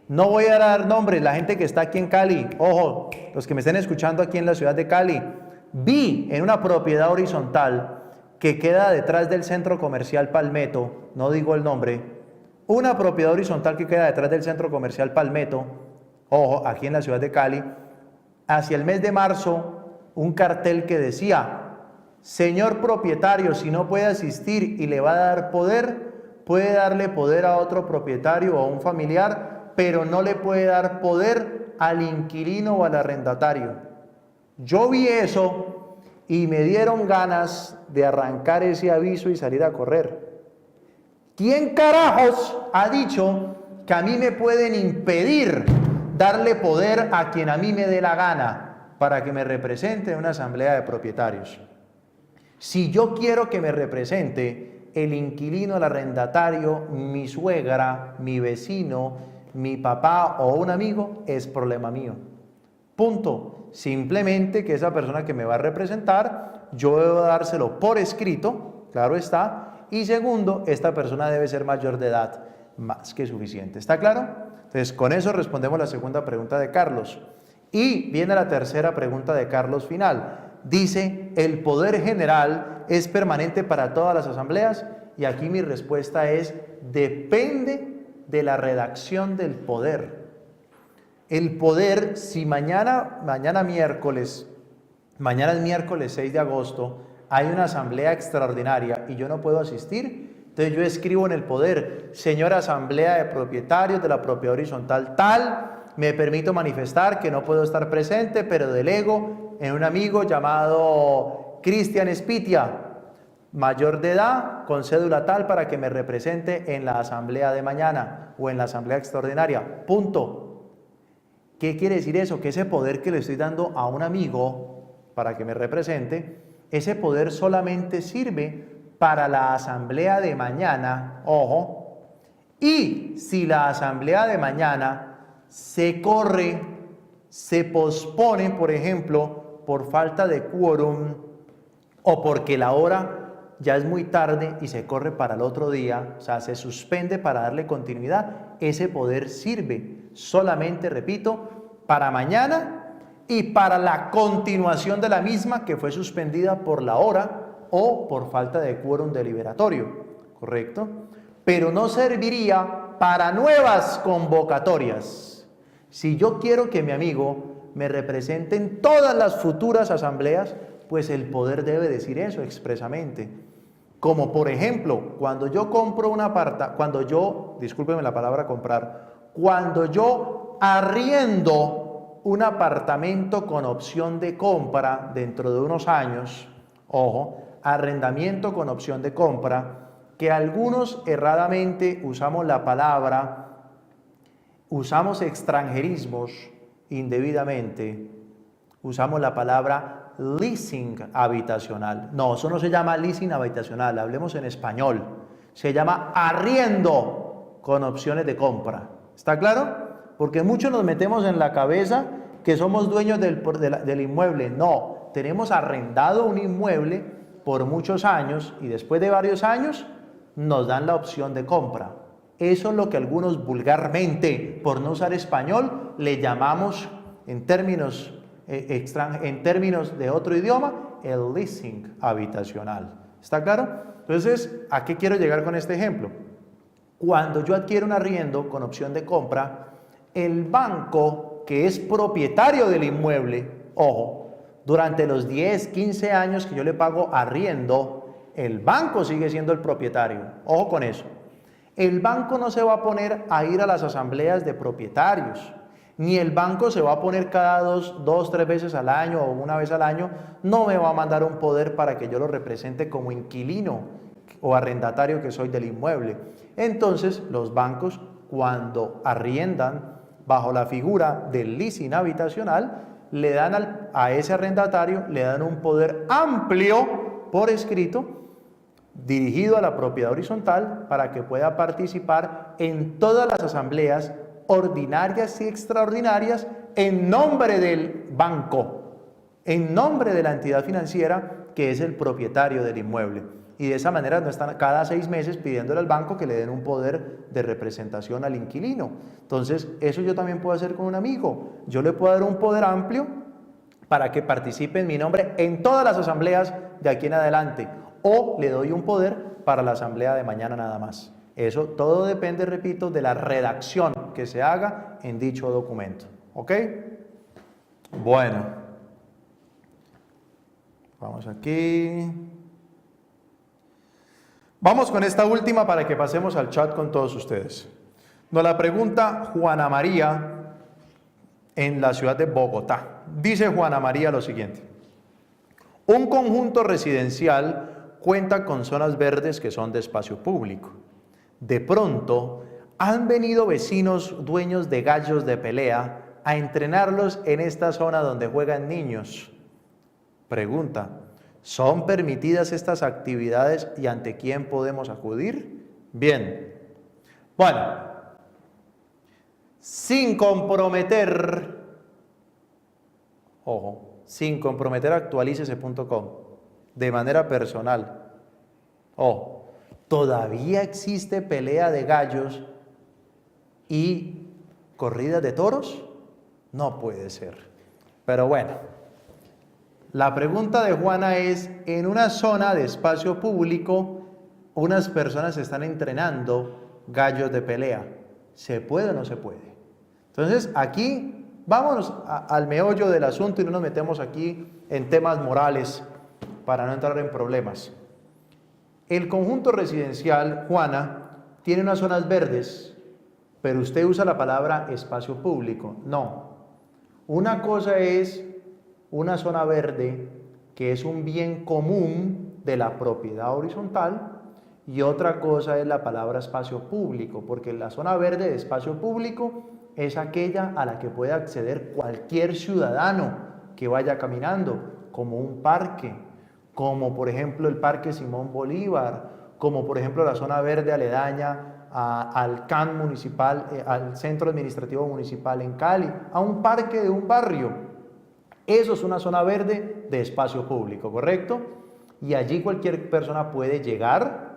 no voy a dar nombres, la gente que está aquí en Cali, ojo, los que me estén escuchando aquí en la ciudad de Cali, vi en una propiedad horizontal que queda detrás del centro comercial Palmetto, no digo el nombre, una propiedad horizontal que queda detrás del centro comercial Palmetto, ojo, aquí en la ciudad de Cali, hacia el mes de marzo, un cartel que decía, señor propietario, si no puede asistir y le va a dar poder, puede darle poder a otro propietario o a un familiar, pero no le puede dar poder al inquilino o al arrendatario. Yo vi eso y me dieron ganas de arrancar ese aviso y salir a correr. ¿Quién carajos ha dicho que a mí me pueden impedir darle poder a quien a mí me dé la gana para que me represente en una asamblea de propietarios? Si yo quiero que me represente el inquilino, el arrendatario, mi suegra, mi vecino, mi papá o un amigo, es problema mío. Punto. Simplemente que esa persona que me va a representar, yo debo dárselo por escrito, claro está, y segundo, esta persona debe ser mayor de edad, más que suficiente. ¿Está claro? Entonces, con eso respondemos la segunda pregunta de Carlos. Y viene la tercera pregunta de Carlos final. Dice, ¿el poder general es permanente para todas las asambleas? Y aquí mi respuesta es, depende de la redacción del poder. El poder, si mañana es miércoles 6 de agosto, hay una asamblea extraordinaria y yo no puedo asistir, entonces yo escribo en el poder, señora asamblea de propietarios de la propiedad horizontal tal, me permito manifestar que no puedo estar presente, pero delego en un amigo llamado Cristian Espitia, mayor de edad, con cédula tal, para que me represente en la asamblea de mañana o en la asamblea extraordinaria. Punto. ¿Qué quiere decir eso? Que ese poder que le estoy dando a un amigo para que me represente, ese poder solamente sirve para la asamblea de mañana, ojo, y si la asamblea de mañana se corre, se pospone, por ejemplo, por falta de quórum o porque la hora ya es muy tarde y se corre para el otro día, o sea, se suspende para darle continuidad, ese poder sirve solamente, repito, para mañana y para la continuación de la misma que fue suspendida por la hora o por falta de quórum deliberatorio, ¿correcto? Pero no serviría para nuevas convocatorias. Si yo quiero que mi amigo me represente en todas las futuras asambleas, pues el poder debe decir eso expresamente. Como por ejemplo, cuando yo compro discúlpeme la palabra comprar, cuando yo arriendo un apartamento con opción de compra dentro de unos años, ojo, arrendamiento con opción de compra, que algunos erradamente usamos extranjerismos indebidamente, usamos la palabra leasing habitacional. No, eso no se llama leasing habitacional, hablemos en español. Se llama arriendo con opciones de compra. ¿Está claro? Porque muchos nos metemos en la cabeza que somos dueños del inmueble. No, tenemos arrendado un inmueble por muchos años y después de varios años nos dan la opción de compra. Eso es lo que algunos vulgarmente, por no usar español, le llamamos en términos de otro idioma, el leasing habitacional. ¿Está claro? Entonces, ¿a qué quiero llegar con este ejemplo? Cuando yo adquiero un arriendo con opción de compra, el banco que es propietario del inmueble, ojo, durante los 10, 15 años que yo le pago arriendo, el banco sigue siendo el propietario. Ojo con eso. El banco no se va a poner a ir a las asambleas de propietarios, ni el banco se va a poner cada dos, tres veces al año o una vez al año, no me va a mandar un poder para que yo lo represente como inquilino o arrendatario que soy del inmueble. Entonces, los bancos, cuando arriendan bajo la figura del leasing habitacional, le dan a ese arrendatario, le dan un poder amplio por escrito, dirigido a la propiedad horizontal, para que pueda participar en todas las asambleas ordinarias y extraordinarias en nombre del banco, en nombre de la entidad financiera que es el propietario del inmueble. Y de esa manera no están cada 6 meses pidiéndole al banco que le den un poder de representación al inquilino. Entonces, eso yo también puedo hacer con un amigo. Yo le puedo dar un poder amplio para que participe en mi nombre en todas las asambleas de aquí en adelante. O le doy un poder para la asamblea de mañana nada más. Eso todo depende, repito, de la redacción que se haga en dicho documento. ¿Ok? Bueno. Vamos aquí. Vamos con esta última para que pasemos al chat con todos ustedes. Nos la pregunta Juana María en la ciudad de Bogotá. Dice Juana María lo siguiente. Un conjunto residencial cuenta con zonas verdes que son de espacio público. De pronto, han venido vecinos dueños de gallos de pelea a entrenarlos en esta zona donde juegan niños. Pregunta, ¿son permitidas estas actividades y ante quién podemos acudir? Bien. Bueno, sin comprometer, ojo, sin comprometer actualícese.com, de manera personal. ¿Todavía existe pelea de gallos y corridas de toros? No puede ser. Pero bueno, la pregunta de Juana es, en una zona de espacio público, unas personas están entrenando gallos de pelea. ¿Se puede o no se puede? Entonces, aquí vámonos al meollo del asunto y no nos metemos aquí en temas morales para no entrar en problemas. El conjunto residencial, Juana, tiene unas zonas verdes, pero usted usa la palabra espacio público. No. Una cosa es una zona verde, que es un bien común de la propiedad horizontal, y otra cosa es la palabra espacio público, porque la zona verde de espacio público es aquella a la que puede acceder cualquier ciudadano que vaya caminando, como un parque, como por ejemplo el Parque Simón Bolívar, como por ejemplo la zona verde aledaña al CAN municipal, al Centro Administrativo Municipal en Cali, a un parque de un barrio. Eso es una zona verde de espacio público, ¿correcto? Y allí cualquier persona puede llegar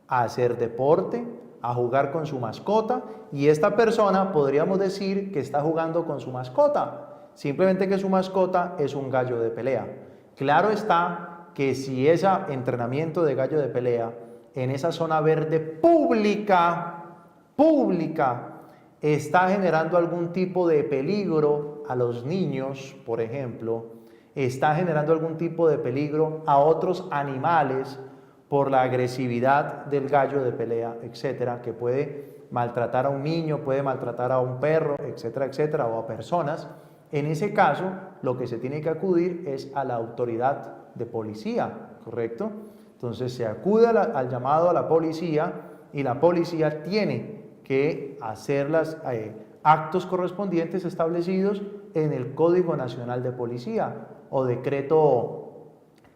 a hacer deporte, a jugar con su mascota, y esta persona podríamos decir que está jugando con su mascota, simplemente que su mascota es un gallo de pelea. Claro está que si ese entrenamiento de gallo de pelea en esa zona verde pública está generando algún tipo de peligro a los niños, por ejemplo, está generando algún tipo de peligro a otros animales por la agresividad del gallo de pelea, etcétera, que puede maltratar a un niño, puede maltratar a un perro, etcétera, etcétera, o a personas. En ese caso, lo que se tiene que acudir es a la autoridad de policía, ¿correcto? Entonces se acude al llamado a la policía y la policía tiene que hacer los actos correspondientes establecidos en el Código Nacional de Policía o decreto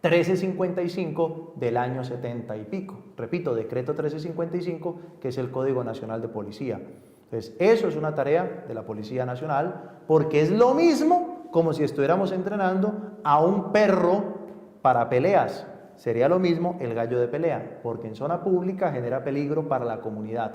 1355 del año 70 y pico. Repito, decreto 1355, que es el Código Nacional de Policía. Entonces, eso es una tarea de la Policía Nacional, porque es lo mismo como si estuviéramos entrenando a un perro para peleas. Sería lo mismo el gallo de pelea, porque en zona pública genera peligro para la comunidad.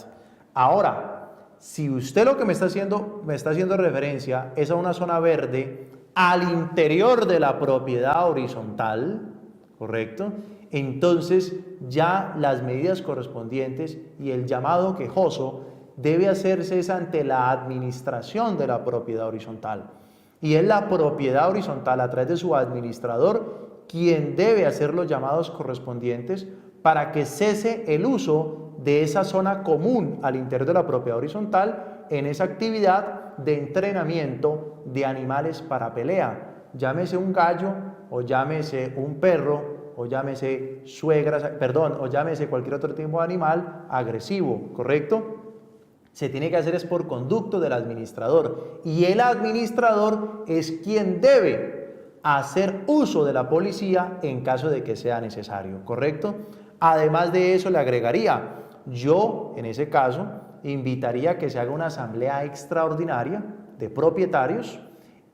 Ahora, si usted lo que me está haciendo referencia es a una zona verde al interior de la propiedad horizontal, ¿correcto? Entonces ya las medidas correspondientes y el llamado quejoso debe hacerse ante la administración de la propiedad horizontal. Y es la propiedad horizontal a través de su administrador quien debe hacer los llamados correspondientes para que cese el uso de esa zona común al interior de la propiedad horizontal en esa actividad de entrenamiento de animales para pelea. Llámese un gallo o llámese un perro o llámese o llámese cualquier otro tipo de animal agresivo, ¿correcto? Se tiene que hacer es por conducto del administrador y el administrador es quien debe hacer uso de la policía en caso de que sea necesario, ¿correcto? Además de eso le agregaría, yo en ese caso invitaría a que se haga una asamblea extraordinaria de propietarios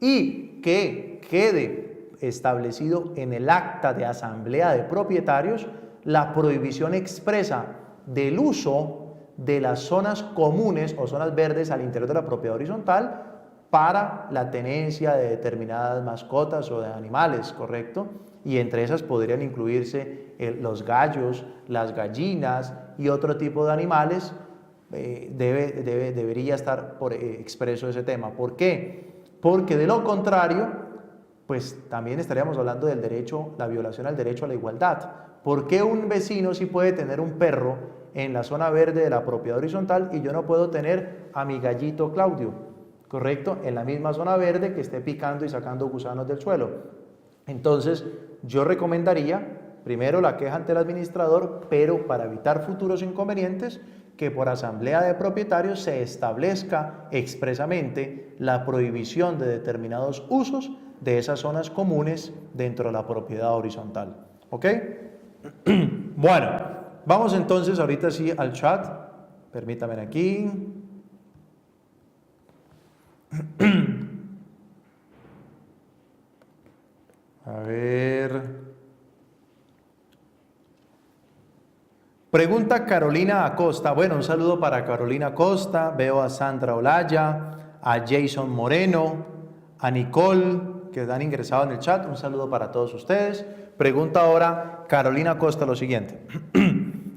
y que quede establecido en el acta de asamblea de propietarios la prohibición expresa del uso de las zonas comunes o zonas verdes al interior de la propiedad horizontal para la tenencia de determinadas mascotas o de animales, ¿correcto? Y entre esas podrían incluirse los gallos, las gallinas y otro tipo de animales. Debería estar expreso ese tema. ¿Por qué? Porque de lo contrario, pues también estaríamos hablando del derecho, la violación al derecho a la igualdad. ¿Por qué un vecino sí puede tener un perro en la zona verde de la propiedad horizontal y yo no puedo tener a mi gallito Claudio, ¿correcto? En la misma zona verde que esté picando y sacando gusanos del suelo. Entonces, yo recomendaría primero la queja ante el administrador, pero para evitar futuros inconvenientes, que por asamblea de propietarios se establezca expresamente la prohibición de determinados usos de esas zonas comunes dentro de la propiedad horizontal. ¿Ok? Bueno, vamos entonces ahorita sí al chat. Permítanme aquí. A ver. Pregunta Carolina Acosta. Bueno, un saludo para Carolina Acosta. Veo a Sandra Olaya, a Jason Moreno, a Nicole, que han ingresado en el chat. Un saludo para todos ustedes. Pregunta ahora Carolina Acosta lo siguiente.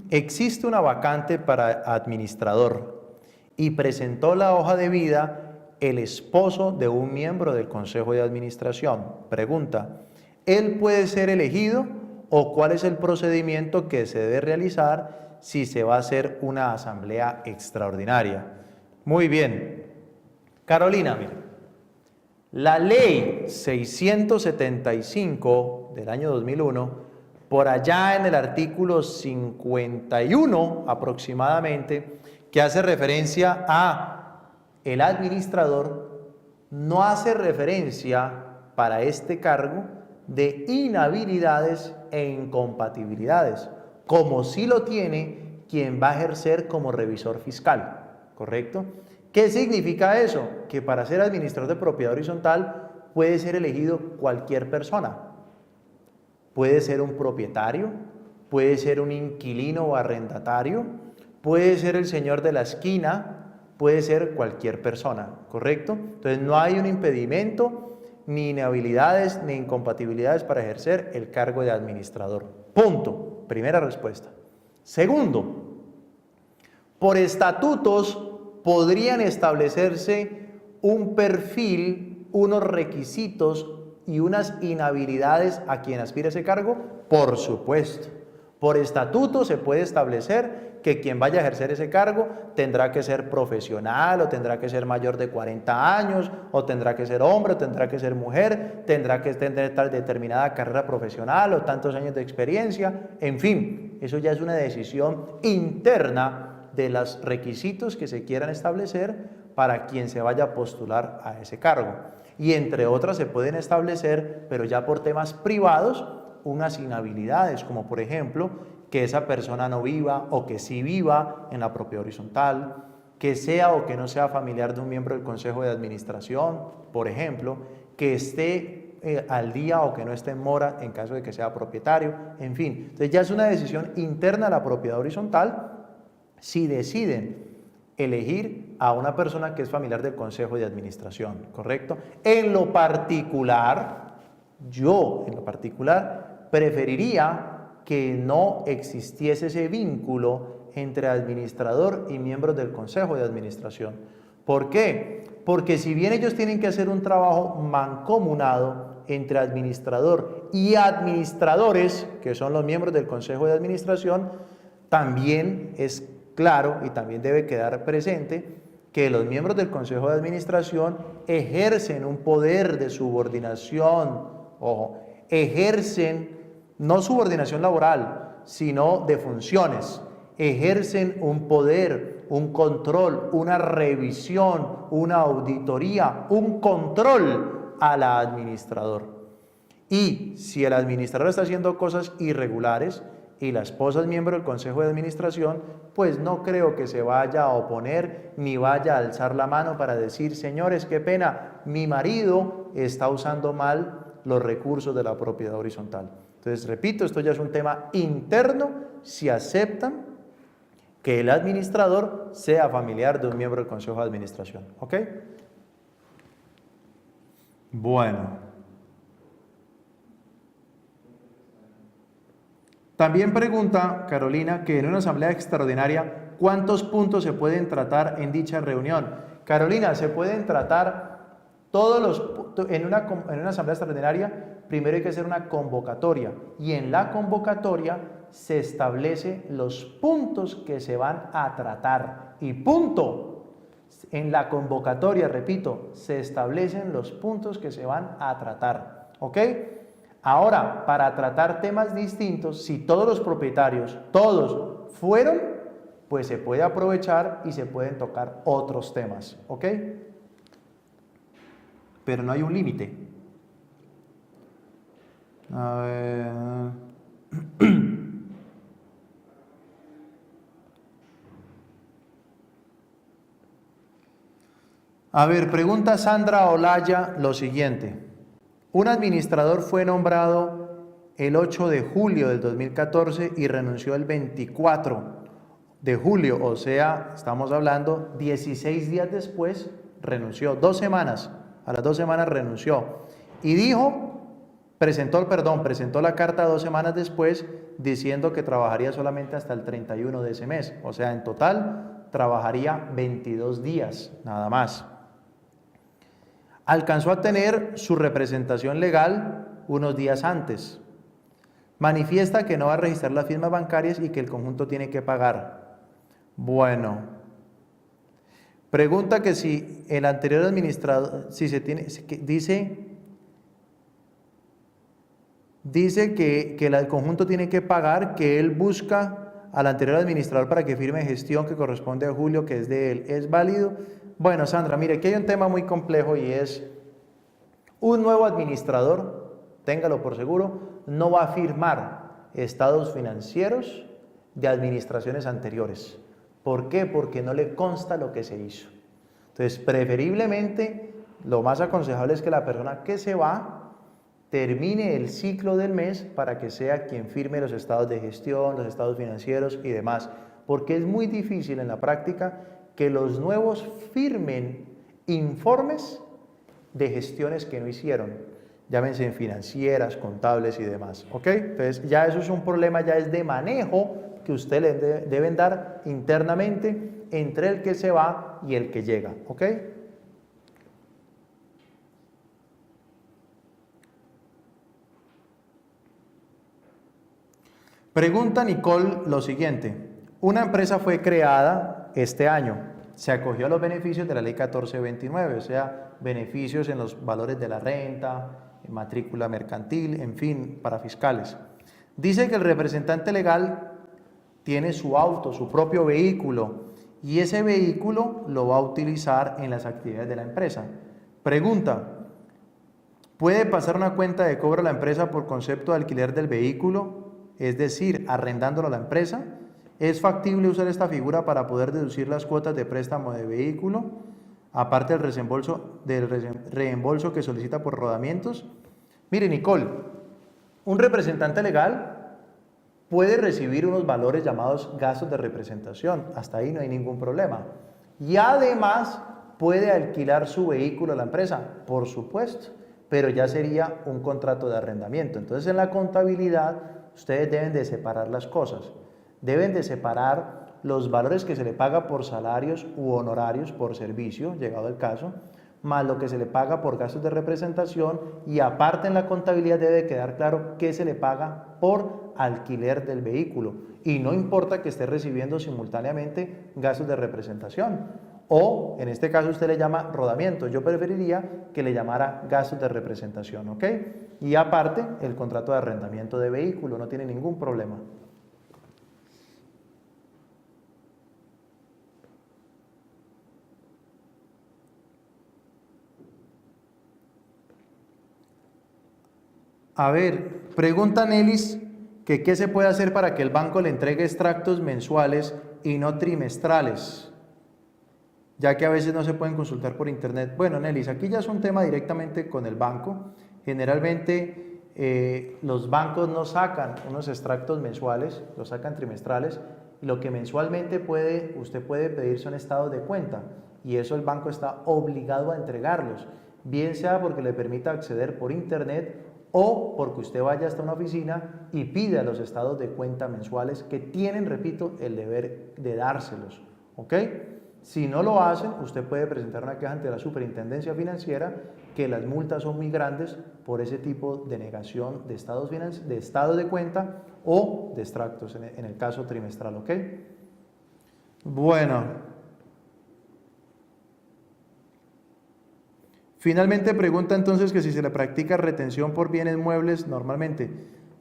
Existe una vacante para administrador y presentó la hoja de vida el esposo de un miembro del Consejo de Administración. Pregunta, ¿él puede ser elegido o cuál es el procedimiento que se debe realizar si se va a hacer una asamblea extraordinaria? Muy bien. Carolina, mira, la ley 675 del año 2001, por allá en el artículo 51 aproximadamente, que hace referencia a el administrador, no hace referencia para este cargo de inhabilidades e incompatibilidades, como sí lo tiene quien va a ejercer como revisor fiscal, ¿correcto? ¿Qué significa eso? Que para ser administrador de propiedad horizontal puede ser elegido cualquier persona. Puede ser un propietario, puede ser un inquilino o arrendatario, puede ser el señor de la esquina, puede ser cualquier persona, ¿correcto? Entonces no hay un impedimento ni inhabilidades ni incompatibilidades para ejercer el cargo de administrador. Punto. Primera respuesta. Segundo, por estatutos podrían establecerse un perfil, unos requisitos y unas inhabilidades a quien aspira a ese cargo. Por supuesto. Por estatuto se puede establecer que quien vaya a ejercer ese cargo tendrá que ser profesional, o tendrá que ser mayor de 40 años, o tendrá que ser hombre, o tendrá que ser mujer, tendrá que tener tal determinada carrera profesional o tantos años de experiencia. En fin, eso ya es una decisión interna de los requisitos que se quieran establecer para quien se vaya a postular a ese cargo. Y entre otras se pueden establecer, pero ya por temas privados, unas inhabilidades, como por ejemplo, que esa persona no viva o que sí viva en la propiedad horizontal, que sea o que no sea familiar de un miembro del Consejo de Administración, por ejemplo, que esté al día o que no esté en mora en caso de que sea propietario, en fin. Entonces ya es una decisión interna de la propiedad horizontal si deciden elegir a una persona que es familiar del Consejo de Administración, ¿correcto? En lo particular, yo en lo particular preferiría que no existiese ese vínculo entre administrador y miembros del Consejo de Administración. ¿Por qué? Porque si bien ellos tienen que hacer un trabajo mancomunado entre administrador y administradores, que son los miembros del Consejo de Administración, también es claro y también debe quedar presente que los miembros del Consejo de Administración ejercen un poder de subordinación, ojo, ejercen no subordinación laboral, sino de funciones, ejercen un poder, un control, una revisión, una auditoría, un control al administrador. Y si el administrador está haciendo cosas irregulares y la esposa es miembro del Consejo de Administración, pues no creo que se vaya a oponer ni vaya a alzar la mano para decir, señores, qué pena, mi marido está usando mal los recursos de la propiedad horizontal. Entonces, repito, esto ya es un tema interno si aceptan que el administrador sea familiar de un miembro del Consejo de Administración. ¿Ok? Bueno. También pregunta Carolina que en una asamblea extraordinaria, ¿cuántos puntos se pueden tratar en dicha reunión? Carolina, se pueden tratar todos los puntos en una asamblea extraordinaria. Primero hay que hacer una convocatoria y en la convocatoria se establecen los puntos que se van a tratar y punto. En la convocatoria, repito, se establecen los puntos que se van a tratar. ¿Ok? Ahora, para tratar temas distintos, si todos los propietarios, todos fueron, pues se puede aprovechar y se pueden tocar otros temas. ¿Ok? Pero no hay un límite. A ver. A ver, pregunta Sandra Olaya lo siguiente. Un administrador fue nombrado el 8 de julio del 2014 y renunció el 24 de julio, o sea, estamos hablando 16 días después, renunció, 2 semanas, a las 2 semanas renunció y dijo... Presentó la carta 2 semanas después diciendo que trabajaría solamente hasta el 31 de ese mes. O sea, en total trabajaría 22 días, nada más. Alcanzó a tener su representación legal unos días antes. Manifiesta que no va a registrar las firmas bancarias y que el conjunto tiene que pagar. Bueno. Pregunta que si el anterior administrador, si se tiene, dice que el conjunto tiene que pagar, que él busca al anterior administrador para que firme gestión que corresponde a Julio, que es de él. ¿Es válido? Bueno, Sandra, mire, aquí hay un tema muy complejo y es un nuevo administrador, téngalo por seguro, no va a firmar estados financieros de administraciones anteriores. ¿Por qué? Porque no le consta lo que se hizo. Entonces, preferiblemente, lo más aconsejable es que la persona que se va termine el ciclo del mes para que sea quien firme los estados de gestión, los estados financieros y demás, porque es muy difícil en la práctica que los nuevos firmen informes de gestiones que no hicieron, llámense financieras, contables y demás, ¿ok? Entonces ya eso es un problema, ya es de manejo que ustedes le deben dar internamente entre el que se va y el que llega, ¿ok? Pregunta Nicole lo siguiente: una empresa fue creada este año, se acogió a los beneficios de la ley 1429, o sea, beneficios en los valores de la renta, matrícula mercantil, en fin, para fiscales. Dice que el representante legal tiene su auto, su propio vehículo, y ese vehículo lo va a utilizar en las actividades de la empresa. Pregunta: ¿puede pasar una cuenta de cobro a la empresa por concepto de alquiler del vehículo, es decir, arrendándolo a la empresa? ¿Es factible usar esta figura para poder deducir las cuotas de préstamo de vehículo, aparte del reembolso que solicita por rodamientos? Mire, Nicole, un representante legal puede recibir unos valores llamados gastos de representación, hasta ahí no hay ningún problema. Y además puede alquilar su vehículo a la empresa, por supuesto, pero ya sería un contrato de arrendamiento. Entonces en la contabilidad ustedes deben de separar las cosas, deben de separar los valores que se le paga por salarios u honorarios por servicio, llegado el caso, más lo que se le paga por gastos de representación, y aparte en la contabilidad debe quedar claro qué se le paga por alquiler del vehículo, y no importa que esté recibiendo simultáneamente gastos de representación, o en este caso usted le llama rodamiento, yo preferiría que le llamara gastos de representación, ¿ok? Y aparte el contrato de arrendamiento de vehículo, no tiene ningún problema. A ver, pregunta Nelis que qué se puede hacer para que el banco le entregue extractos mensuales y no trimestrales, ya que a veces no se pueden consultar por internet. Bueno, Nelis, aquí ya es un tema directamente con el banco. Generalmente los bancos no sacan unos extractos mensuales, los sacan trimestrales. Lo que mensualmente usted puede pedir son estados de cuenta, y eso el banco está obligado a entregarlos, bien sea porque le permita acceder por internet o porque usted vaya hasta una oficina y pida los estados de cuenta mensuales que tienen, repito, el deber de dárselos, ¿ok? Si no lo hacen, usted puede presentar una queja ante la Superintendencia Financiera, que las multas son muy grandes por ese tipo de negación de estados de cuenta o de extractos, en el caso trimestral, ¿ok? Bueno. Finalmente pregunta entonces que si se le practica retención por bienes muebles normalmente.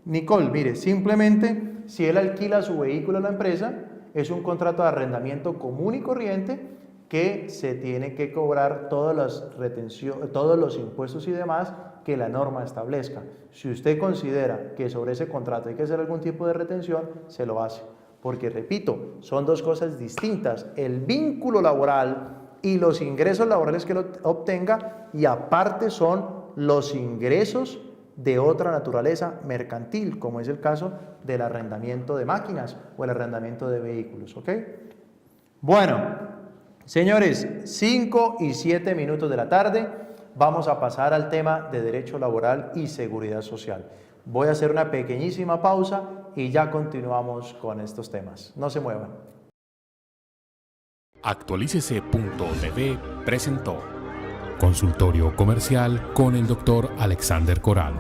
Nicole, mire, simplemente si él alquila su vehículo a la empresa, es un contrato de arrendamiento común y corriente que se tiene que cobrar todos los impuestos y demás que la norma establezca. Si usted considera que sobre ese contrato hay que hacer algún tipo de retención, se lo hace. Porque, repito, son dos cosas distintas: el vínculo laboral y los ingresos laborales que lo obtenga, y aparte son los ingresos de otra naturaleza mercantil, como es el caso del arrendamiento de máquinas o el arrendamiento de vehículos, ¿ok? Bueno, señores, 5 y 7 minutos de la tarde, vamos a pasar al tema de derecho laboral y seguridad social. Voy a hacer una pequeñísima pausa y ya continuamos con estos temas. No se muevan. Actualícese.tv presentó Consultorio Comercial con el Dr. Alexander Coral.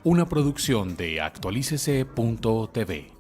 Una producción de Actualícese.tv.